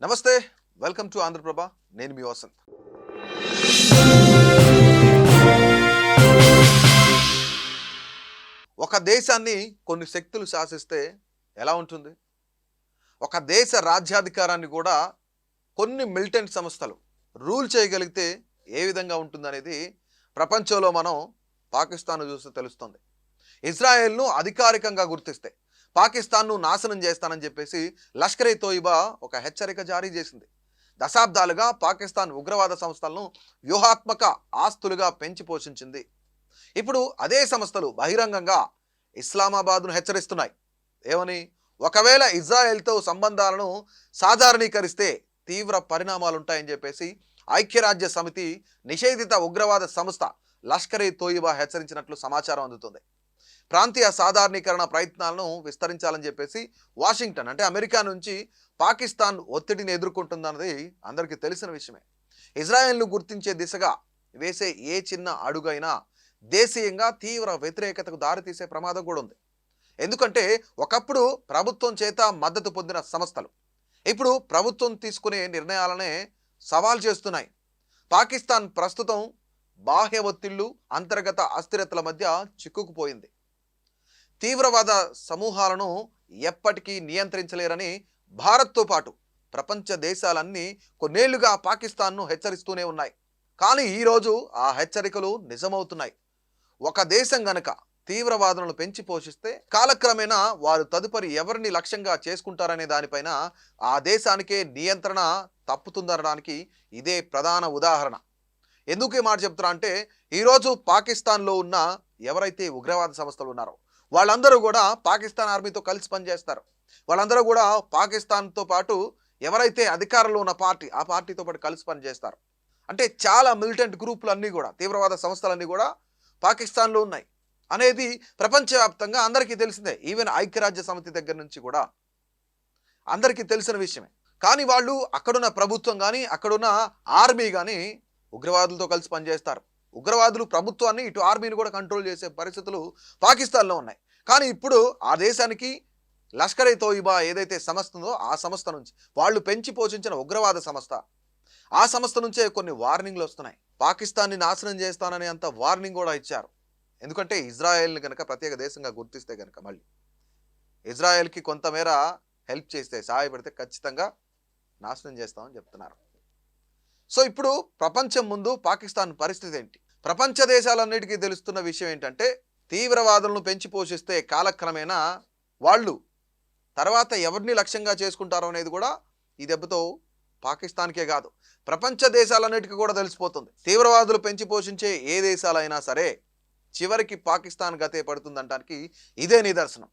నమస్తే. Welcome to Andhra Prabha. నేను మీ వసంత్. ఒక దేశాన్ని కొన్ని శక్తులు శాసిస్తే ఎలా ఉంటుంది? ఒక దేశ రాజ్యాధికారాన్ని కూడా కొన్ని మిలిటెంట్ సంస్థలు రూల్ చేయగలిగితే ఏ విధంగా ఉంటుందనేది ప్రపంచంలో మనం పాకిస్తాన్ చూస్తే తెలుస్తుంది. ఇజ్రాయెల్ను అధికారికంగా గుర్తిస్తే పాకిస్తాన్ను నాశనం చేస్తానని చెప్పేసి లష్కర్ ఎ తోయిబా ఒక హెచ్చరిక జారీ చేసింది. దశాబ్దాలుగా పాకిస్తాన్ ఉగ్రవాద సంస్థలను వ్యూహాత్మక ఆస్తులుగా పెంచి పోషించింది. ఇప్పుడు అదే సంస్థలు బహిరంగంగా ఇస్లామాబాద్ను హెచ్చరిస్తున్నాయి. ఏమని? ఒకవేళ ఇజ్రాయెల్తో సంబంధాలను సాధారణీకరిస్తే తీవ్ర పరిణామాలు ఉంటాయని చెప్పేసి ఐక్యరాజ్య సమితి నిషేధిత ఉగ్రవాద సంస్థ లష్కర్ ఎ తోయిబా హెచ్చరించినట్లు సమాచారం అందుతుంది. ప్రాంతీయ సాధారణీకరణ ప్రయత్నాలను విస్తరించాలని చెప్పేసి వాషింగ్టన్ అంటే అమెరికా నుంచి పాకిస్తాన్ ఒత్తిడిని ఎదుర్కొంటుందన్నది అందరికీ తెలిసిన విషయమే. ఇజ్రాయెల్ను గుర్తించే దిశగా వేసే ఏ చిన్న అడుగైనా దేశీయంగా తీవ్ర వ్యతిరేకతకు దారితీసే ప్రమాదం కూడా ఉంది. ఎందుకంటే ఒకప్పుడు ప్రభుత్వం చేత మద్దతు పొందిన సంస్థలు ఇప్పుడు ప్రభుత్వం తీసుకునే నిర్ణయాలనే సవాల్ చేస్తున్నాయి. పాకిస్తాన్ ప్రస్తుతం బాహ్య ఒత్తిళ్లు, అంతర్గత అస్థిరతల మధ్య చిక్కుకుపోయింది. తీవ్రవాద సమూహాలను ఎప్పటికీ నియంత్రించలేరని భారత్తో పాటు ప్రపంచ దేశాలన్నీ కొన్నేళ్లుగా పాకిస్తాన్ను హెచ్చరిస్తూనే ఉన్నాయి. కానీ ఈరోజు ఆ హెచ్చరికలు నిజమవుతున్నాయి. ఒక దేశం గనక తీవ్రవాదులను పెంచి పోషిస్తే కాలక్రమేణా వారు తదుపరి ఎవరిని లక్ష్యంగా చేసుకుంటారనే దానిపైన ఆ దేశానికే నియంత్రణ తప్పుతుందనడానికి ఇదే ప్రధాన ఉదాహరణ. ఎందుకు ఈ మాట చెప్తున్నా అంటే ఈరోజు పాకిస్తాన్లో ఉన్న ఎవరైతే ఉగ్రవాద సంస్థలు ఉన్నారో వాళ్ళందరూ కూడా పాకిస్తాన్ ఆర్మీతో కలిసి పనిచేస్తారు. వాళ్ళందరూ కూడా పాకిస్తాన్తో పాటు ఎవరైతే అధికారంలో ఉన్న పార్టీ ఆ పార్టీతో పాటు కలిసి పనిచేస్తారు. అంటే చాలా మిలిటెంట్ గ్రూపులు అన్నీ కూడా తీవ్రవాద సంస్థలన్నీ కూడా పాకిస్తాన్లో ఉన్నాయి అనేది ప్రపంచవ్యాప్తంగా అందరికీ తెలిసిందే. ఈవెన్ ఐక్యరాజ్య సమితి దగ్గర నుంచి కూడా అందరికీ తెలిసిన విషయమే. కానీ వాళ్ళు అక్కడున్న ప్రభుత్వం కానీ అక్కడున్న ఆర్మీ కానీ ఉగ్రవాదులతో కలిసి పనిచేస్తారు. ఉగ్రవాదులు ప్రభుత్వాన్ని ఇటు ఆర్మీని కూడా కంట్రోల్ చేసే పరిస్థితులు పాకిస్తాన్లో ఉన్నాయి. కానీ ఇప్పుడు ఆ దేశానికి లష్కర్ ఎ తోయిబా ఏదైతే సంస్థ ఉందో ఆ సంస్థ నుంచి వాళ్ళు పెంచి పోషించిన ఉగ్రవాద సంస్థ ఆ సంస్థ నుంచే కొన్ని వార్నింగ్లు వస్తున్నాయి. పాకిస్తాన్ని నాశనం చేస్తాననే అంత వార్నింగ్ కూడా ఇచ్చారు. ఎందుకంటే ఇజ్రాయెల్ని కనుక ప్రత్యేక దేశంగా గుర్తిస్తే కనుక మళ్ళీ ఇజ్రాయెల్కి కొంతమేర హెల్ప్ చేస్తే సహాయపడితే ఖచ్చితంగా నాశనం చేస్తామని చెప్తున్నారు. సో ఇప్పుడు ప్రపంచం ముందు పాకిస్తాన్ పరిస్థితి ఏంటి? ప్రపంచ దేశాలన్నిటికీ తెలుస్తున్న విషయం ఏంటంటే తీవ్రవాదులను పెంచి పోషిస్తే కాలక్రమేణా వాళ్ళు తర్వాత ఎవరిని లక్ష్యంగా చేసుకుంటారో అనేది కూడా ఈ దెబ్బతో పాకిస్తాన్కే కాదు ప్రపంచ దేశాలన్నిటికీ కూడా తెలిసిపోతుంది. తీవ్రవాదులు పెంచి పోషించే ఏ దేశాలైనా సరే చివరికి పాకిస్తాన్ గతే పడుతుందనడానికి ఇదే నిదర్శనం.